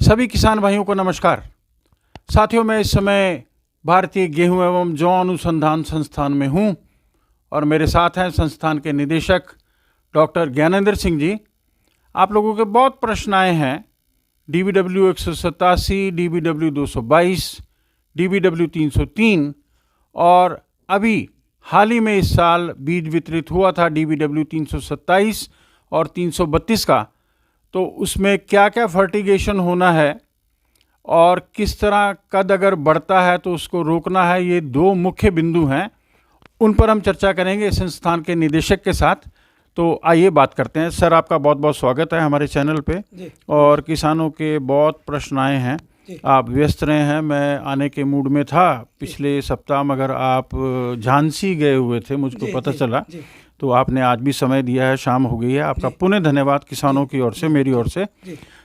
सभी किसान भाइयों को नमस्कार। साथियों, मैं इस समय भारतीय गेहूं एवं जौ अनुसंधान संस्थान में हूं और मेरे साथ हैं संस्थान के निदेशक डॉक्टर ज्ञानेंद्र सिंह जी। आप लोगों के बहुत प्रश्न आए हैं DBW 187, DBW 222, DBW 303 और अभी हाल ही में इस साल बीज वितरित हुआ था DBW 327 और 332 का। तो उसमें क्या क्या फर्टिगेशन होना है और किस तरह कद अगर बढ़ता है तो उसको रोकना है, ये दो मुख्य बिंदु हैं। उन पर हम चर्चा करेंगे संस्थान के निदेशक के साथ। तो आइए बात करते हैं। सर, आपका बहुत बहुत स्वागत है हमारे चैनल पे। और किसानों के बहुत प्रश्न आए हैं, आप व्यस्त रहे हैं। मैं आने के मूड में था पिछले सप्ताह, मगर आप झांसी गए हुए थे, मुझको पता चला। तो आपने आज भी समय दिया है, शाम हो गई है। आपका पुनः धन्यवाद किसानों की ओर से, मेरी ओर से।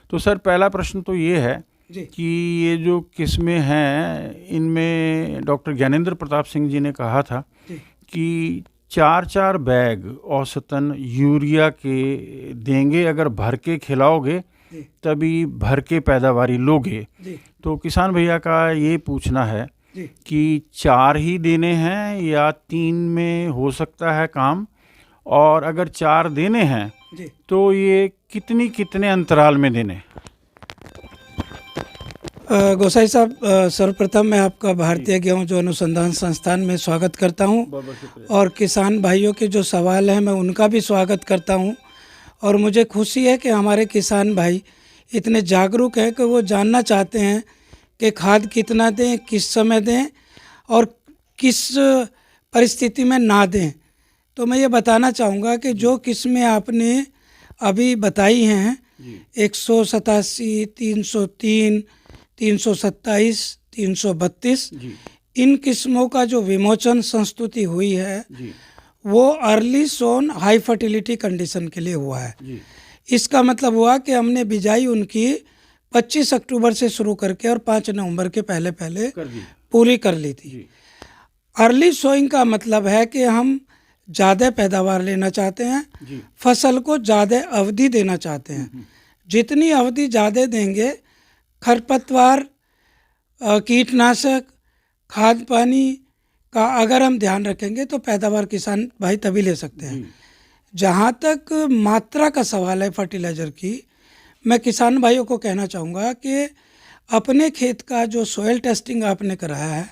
तो सर, पहला प्रश्न तो ये है कि ये जो किस्में हैं, इनमें डॉक्टर ज्ञानेंद्र प्रताप सिंह जी ने कहा था कि 4-4 बैग औसतन यूरिया के देंगे, अगर भर के खिलाओगे तभी भर के पैदावारी लोगे। तो किसान भैया का ये पूछना है कि 4 ही देने हैं या 3 में हो सकता है काम, और अगर 4 देने हैं तो ये कितने अंतराल में देने? गोसाई साहब, सर्वप्रथम मैं आपका भारतीय गेहूं जो अनुसंधान संस्थान में स्वागत करता हूं और किसान भाइयों के जो सवाल हैं मैं उनका भी स्वागत करता हूं। और मुझे खुशी है कि हमारे किसान भाई इतने जागरूक हैं कि वो जानना चाहते हैं कि खाद कितना दें, किस समय दें और किस परिस्थिति में ना दें। तो मैं ये बताना चाहूँगा कि जो किस्में आपने अभी बताई हैं 187, 303, 327, 332, इन किस्मों का जो विमोचन संस्तुति हुई है वो अर्ली सोन हाई फर्टिलिटी कंडीशन के लिए हुआ है। इसका मतलब हुआ कि हमने बिजाई उनकी 25 अक्टूबर से शुरू करके और 5 नवंबर के पहले पूरी कर ली थी। अर्ली सोइंग का मतलब है कि हम ज़्यादा पैदावार लेना चाहते हैं, फसल को ज़्यादा अवधि देना चाहते हैं। जितनी अवधि ज़्यादा देंगे, खरपतवार, कीटनाशक, खाद पानी का अगर हम ध्यान रखेंगे तो पैदावार किसान भाई तभी ले सकते हैं। जहाँ तक मात्रा का सवाल है फर्टिलाइज़र की, मैं किसान भाइयों को कहना चाहूँगा कि अपने खेत का जो सोयल टेस्टिंग आपने कराया है,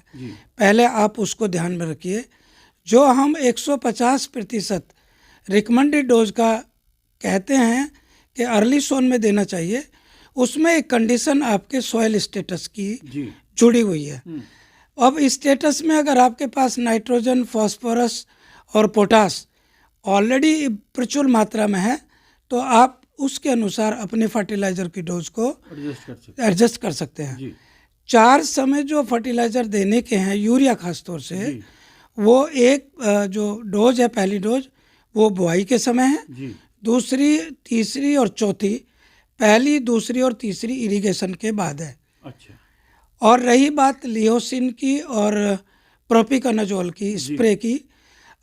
पहले आप उसको ध्यान में रखिए। जो हम 150% रिकमेंडेड डोज का कहते हैं कि अर्ली सोन में देना चाहिए, उसमें एक कंडीशन आपके सॉइल स्टेटस की जुड़ी हुई है। अब स्टेटस में अगर आपके पास नाइट्रोजन, फास्फोरस और पोटास ऑलरेडी प्रचुर मात्रा में है तो आप उसके अनुसार अपने फर्टिलाइज़र की डोज को एडजस्ट कर सकते हैं। 4 समय जो फर्टिलाइज़र देने के हैं, यूरिया खास तौर से, वो एक जो डोज है, पहली डोज वो बुआई के समय है, दूसरी, तीसरी और चौथी, पहली, दूसरी और तीसरी इरिगेशन के बाद है। अच्छा। और रही बात लियोसिन की और प्रोपिकोनाजोल की स्प्रे की,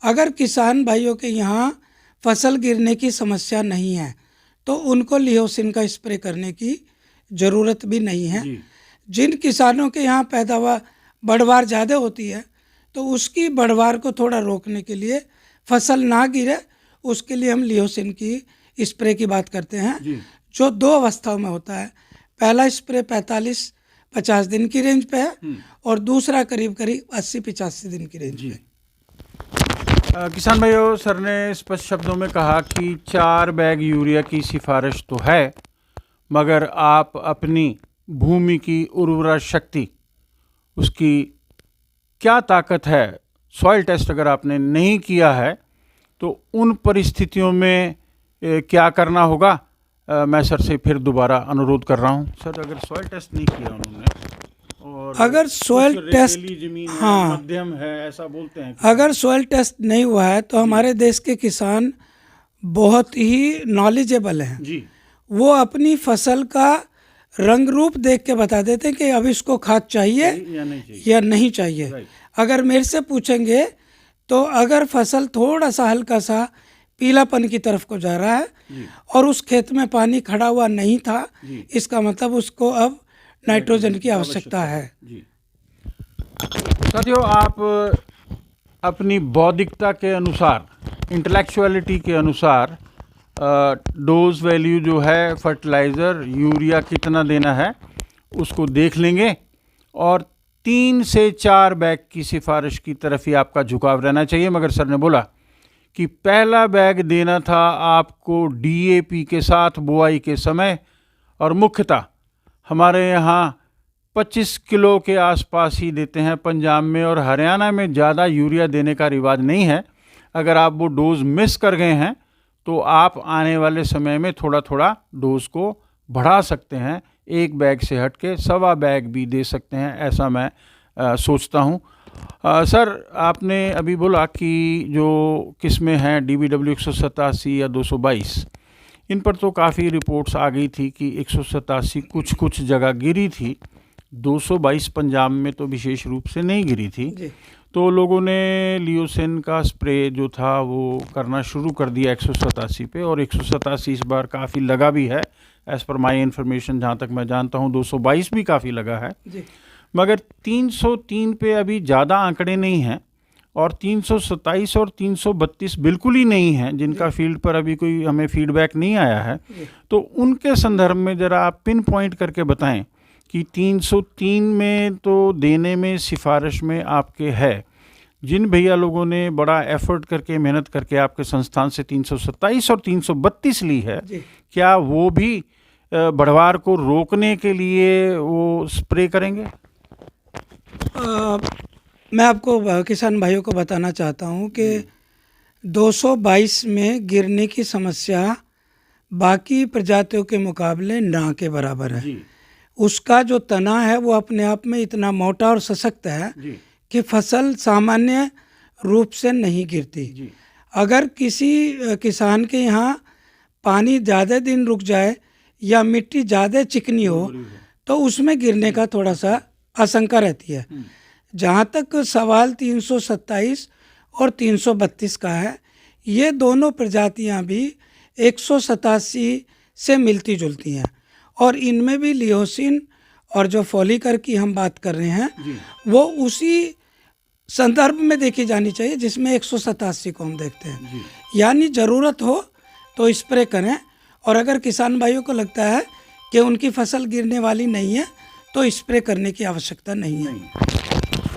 अगर किसान भाइयों के यहाँ फसल गिरने की समस्या नहीं है तो उनको लियोसिन का स्प्रे करने की ज़रूरत भी नहीं है। जिन किसानों के यहाँ पैदावार बढ़वार ज़्यादा होती है तो उसकी बढ़वार को थोड़ा रोकने के लिए, फसल ना गिरे उसके लिए हम लियोसिन की स्प्रे की बात करते हैं, जो 2 अवस्थाओं में होता है। पहला स्प्रे 45-50 दिन की रेंज पे है और दूसरा करीब 80-85 दिन की रेंज पे। किसान भाइयों, सर ने स्पष्ट शब्दों में कहा कि 4 बैग यूरिया की सिफारिश तो है, मगर आप अपनी भूमि की उर्वरा शक्ति, उसकी क्या ताकत है, सॉइल टेस्ट अगर आपने नहीं किया है तो उन परिस्थितियों में क्या करना होगा? मैं सर से फिर दोबारा अनुरोध कर रहा हूं। सर, अगर सॉइल टेस्ट नहीं किया उन्होंने और अगर सॉइल टेस्ट, जमीन हाँ, मध्यम है ऐसा बोलते हैं, अगर सॉइल टेस्ट नहीं हुआ है तो हमारे देश के किसान बहुत ही नॉलेजेबल हैं। वो अपनी फसल का रंग रूप देख के बता देते हैं कि अब इसको खाद चाहिए या नहीं चाहिए। अगर मेरे से पूछेंगे तो अगर फसल थोड़ा सा हल्का सा पीलापन की तरफ को जा रहा है और उस खेत में पानी खड़ा हुआ नहीं था, इसका मतलब उसको अब नाइट्रोजन की आवश्यकता है। साथियों, आप अपनी बौद्धिकता के अनुसार, इंटेलेक्चुअलिटी के अनुसार डोज वैल्यू जो है फर्टिलाइज़र यूरिया कितना देना है उसको देख लेंगे और 3 से 4 बैग की सिफारिश की तरफ ही आपका झुकाव रहना चाहिए। मगर सर ने बोला कि पहला बैग देना था आपको डीएपी के साथ बुआई के समय, और मुख्यतः हमारे यहाँ 25 किलो के आसपास ही देते हैं पंजाब में, और हरियाणा में ज़्यादा यूरिया देने का रिवाज नहीं है। अगर आप वो डोज मिस कर गए हैं तो आप आने वाले समय में थोड़ा थोड़ा डोज को बढ़ा सकते हैं, 1 बैग से हट के 1.25 बैग भी दे सकते हैं, ऐसा मैं सोचता हूँ। सर, आपने अभी बोला कि जो किस्में हैं DBW 187 या 222, इन पर तो काफ़ी रिपोर्ट्स आ गई थी कि 187 कुछ जगह गिरी थी, 222 पंजाब में तो विशेष रूप से नहीं गिरी थी। तो लोगों ने लियोसिन का स्प्रे जो था वो करना शुरू कर दिया 187 पे, और 187 इस बार काफ़ी लगा भी है। एज़ पर माई इन्फॉर्मेशन, जहाँ तक मैं जानता हूँ 222 भी काफ़ी लगा है जी। मगर 303 पे अभी ज़्यादा आंकड़े नहीं हैं, और 327 और 332 बिल्कुल ही नहीं हैं, जिनका फील्ड पर अभी कोई हमें फीडबैक नहीं आया है। तो उनके संदर्भ में ज़रा आप पिन पॉइंट करके बताएं कि 303 में तो देने में सिफारिश में आपके है। जिन भैया लोगों ने बड़ा एफर्ट करके, मेहनत करके आपके संस्थान से 327 और 332 ली है, क्या वो भी बढ़वार को रोकने के लिए वो स्प्रे करेंगे? मैं आपको किसान भाइयों को बताना चाहता हूं कि 222 में गिरने की समस्या बाकी प्रजातियों के मुकाबले ना के बराबर है। उसका जो तना है वो अपने आप में इतना मोटा और सशक्त है कि फसल सामान्य रूप से नहीं गिरती। अगर किसी किसान के यहाँ पानी ज़्यादा दिन रुक जाए या मिट्टी ज़्यादा चिकनी हो तो उसमें गिरने का थोड़ा सा आशंका रहती है। जहाँ तक सवाल 327 और 332 का है, ये दोनों प्रजातियाँ भी 187 से मिलती जुलती हैं, और इनमें भी लियोसिन और जो फॉलिकर की हम बात कर रहे हैं वो उसी संदर्भ में देखी जानी चाहिए जिसमें 187 को हम देखते हैं। यानी ज़रूरत हो तो स्प्रे करें, और अगर किसान भाइयों को लगता है कि उनकी फसल गिरने वाली नहीं है तो स्प्रे करने की आवश्यकता नहीं है।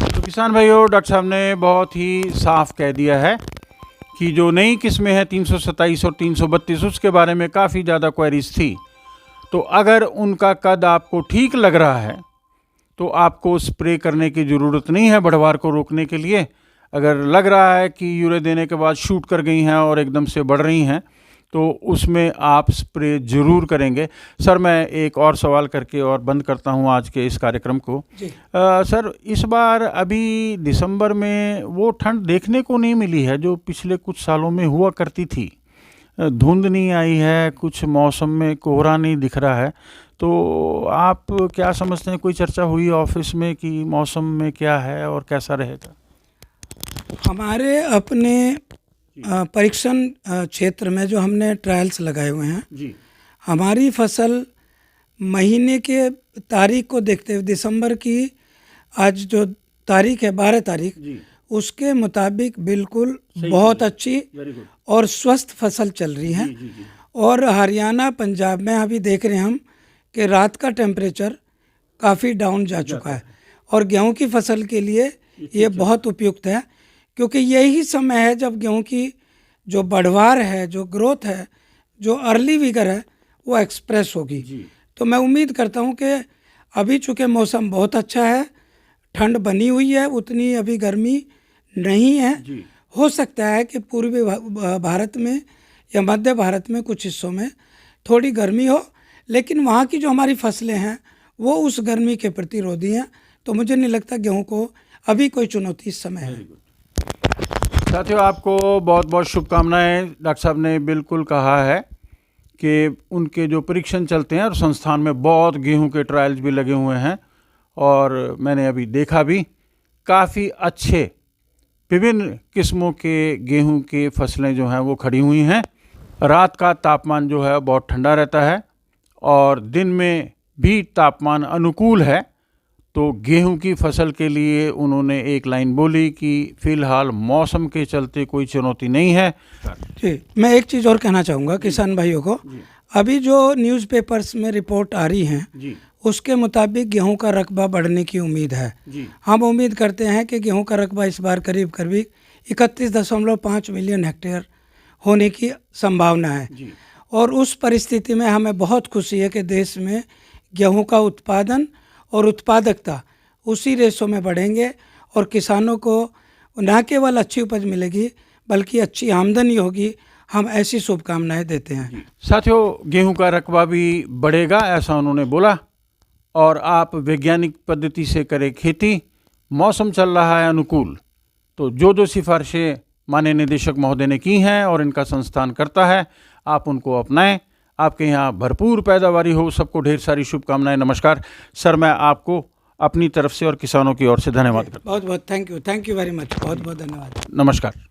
तो किसान भाइयों, डॉक्टर साहब ने बहुत ही साफ कह दिया है कि जो नई किस्में हैं 327 और 332, उसके बारे में काफ़ी ज़्यादा क्वेरीज थी। तो अगर उनका कद आपको ठीक लग रहा है तो आपको स्प्रे करने की ज़रूरत नहीं है बढ़वार को रोकने के लिए। अगर लग रहा है कि यूरिया देने के बाद शूट कर गई हैं और एकदम से बढ़ रही हैं तो उसमें आप स्प्रे ज़रूर करेंगे। सर, मैं एक और सवाल करके और बंद करता हूं आज के इस कार्यक्रम को। सर, इस बार अभी दिसंबर में वो ठंड देखने को नहीं मिली है जो पिछले कुछ सालों में हुआ करती थी। धुंध नहीं आई है, कुछ मौसम में कोहरा नहीं दिख रहा है। तो आप क्या समझते हैं, कोई चर्चा हुई ऑफिस में कि मौसम में क्या है और कैसा रहेगा? हमारे अपने परीक्षण क्षेत्र में जो हमने ट्रायल्स लगाए हुए हैं जी, हमारी फसल महीने के तारीख को देखते हुए, दिसंबर की आज जो तारीख है 12 तारीख, उसके मुताबिक बिल्कुल बहुत अच्छी और स्वस्थ फसल चल रही है। और हरियाणा, पंजाब में अभी देख रहे हैं हम कि रात का टेम्परेचर काफ़ी डाउन जा चुका है, और गेहूं की फसल के लिए ये बहुत उपयुक्त है, क्योंकि यही समय है जब गेहूं की जो बढ़वार है, जो ग्रोथ है, जो अर्ली विगर है, वो एक्सप्रेस होगी। तो मैं उम्मीद करता हूं कि अभी चूँकि मौसम बहुत अच्छा है, ठंड बनी हुई है, उतनी अभी गर्मी नहीं है। हो सकता है कि पूर्वी भारत में या मध्य भारत में कुछ हिस्सों में थोड़ी गर्मी हो, लेकिन वहाँ की जो हमारी फसलें हैं वो उस गर्मी के प्रतिरोधी हैं। तो मुझे नहीं लगता गेहूं को अभी कोई चुनौती इस समय है। साथियों, आपको बहुत बहुत शुभकामनाएं। डॉक्टर साहब ने बिल्कुल कहा है कि उनके जो परीक्षण चलते हैं और संस्थान में बहुत गेहूं के ट्रायल्स भी लगे हुए हैं, और मैंने अभी देखा भी काफ़ी अच्छे विभिन्न किस्मों के गेहूं के फसलें जो हैं वो खड़ी हुई हैं। रात का तापमान जो है बहुत ठंडा रहता है और दिन में भी तापमान अनुकूल है। तो गेहूं की फसल के लिए उन्होंने एक लाइन बोली कि फिलहाल मौसम के चलते कोई चुनौती नहीं है। जी, मैं एक चीज़ और कहना चाहूँगा किसान भाइयों को। अभी जो न्यूज़पेपर्स में रिपोर्ट आ रही हैं जी उसके मुताबिक गेहूं का रकबा बढ़ने की उम्मीद है। जी हम उम्मीद करते हैं कि गेहूं का रकबा इस बार करीब करीब 31.5 मिलियन हेक्टेयर होने की संभावना है। जी और उस परिस्थिति में हमें बहुत खुशी है कि देश में गेहूं का उत्पादन और उत्पादकता उसी रेशो में बढ़ेंगे और किसानों को न केवल अच्छी उपज मिलेगी बल्कि अच्छी आमदनी होगी। हम ऐसी शुभकामनाएं देते हैं। साथियों, गेहूं का रकबा भी बढ़ेगा ऐसा उन्होंने बोला। और आप वैज्ञानिक पद्धति से करें खेती, मौसम चल रहा है अनुकूल। तो जो सिफारिशें माननीय निदेशक महोदय ने की हैं और इनका संस्थान करता है, आप उनको अपनाएं। आपके यहाँ भरपूर पैदावारी हो। सबको ढेर सारी शुभकामनाएं। नमस्कार सर, मैं आपको अपनी तरफ से और किसानों की ओर से धन्यवाद करता हूं। बहुत बहुत थैंक यू वेरी मच। बहुत बहुत धन्यवाद। नमस्कार।